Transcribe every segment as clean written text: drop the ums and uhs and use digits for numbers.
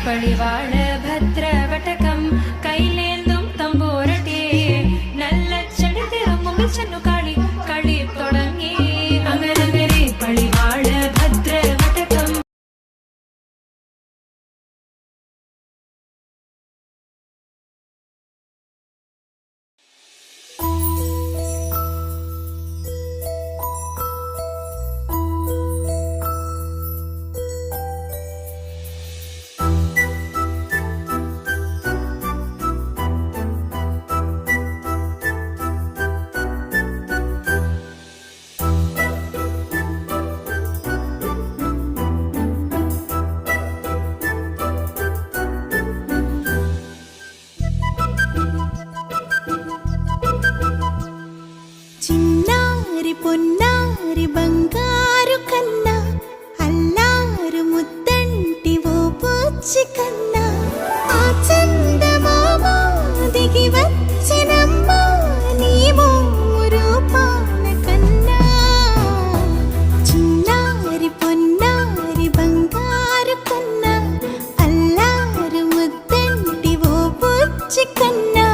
പളിവാള ഭദ്രവടകം കൈലേന്തും തമ്പോരട്ടെ നല്ല ചടിതിറും മുമ്പിൽ ചെന്നു കളി കളി തുടങ്ങി അങ്ങനെ പളിവാള ഭദ്രവടകം. చిన్నారి పొన్నారి బంగారు కన్నా అల్లారు ముద్దంటి ఓ పుచ్చి కన్నా ఆ చందమామ దిగి వచ్చినమ్మ నీ మోము రూపాల కన్నా. చిన్నారి పొన్నారి బంగారు కన్నా అల్లారు ముద్దంటి ఓ పుచ్చి కన్నా.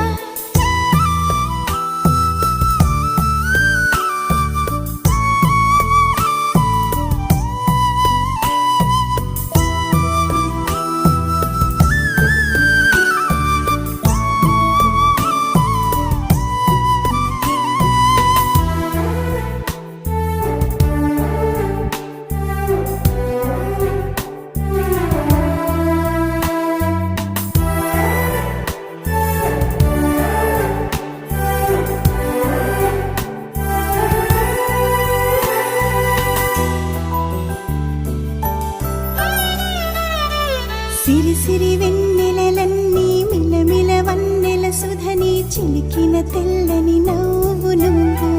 సిరి సిరి వెన్నెలలన్నీ మిలమిల వన్నెల సుధని చిలికిన తెల్లని నవ్వు నువ్వు.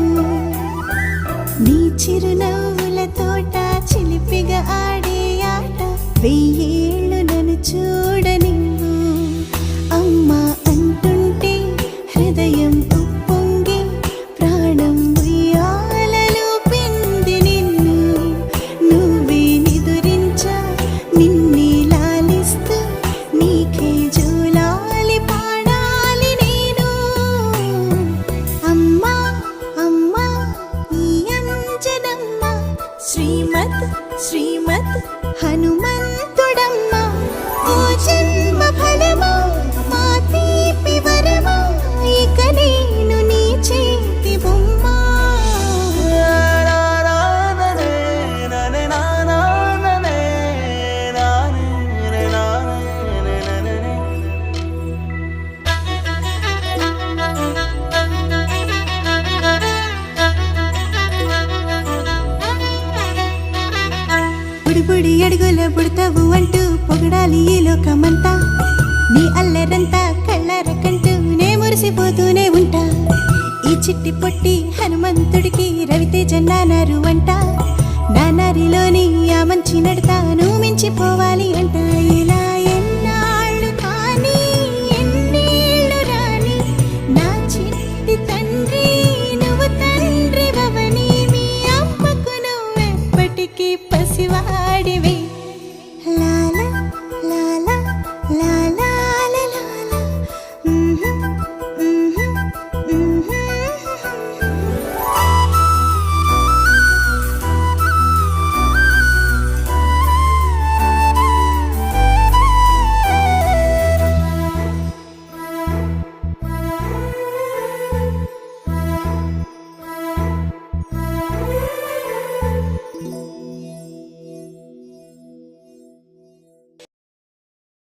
నీ చిరునవ్వుల తోట చిలిపిగా ఆడే ఆట వెయ్యేళ్ళు నన్ను చూడ నువ్వు. అమ్మా అంటుంటే హృదయం ఉప్పొంగి ప్రాణం ఉయ్యాలలో పిండి నిన్ను. నువ్వే నిదురించా నిన్నే నీకే జోలాలి పాడాలి నేను. అమ్మా అమ్మా ఈ అంజనమ్మ శ్రీమత్ శ్రీమత్ హనుమంతుడమ్మ. ఓ జన్మ ఫలమా మా తీపి వరమా ఇక నేను నీ చేతి బొమ్మ. బుడి అడుగుల బుడతావు అంటూ పొగడాలి ఈ లోకమంతా. నీ అల్లరంతా కళ్ళారకంటూ నే మురిసిపోతూనే ఉంటా. ఈ చిట్టి పొట్టి హనుమంతుడికి రవితేజ నానారు అంట. నానారిలోని ఆ మంచి నడతాను మించిపోవాలి.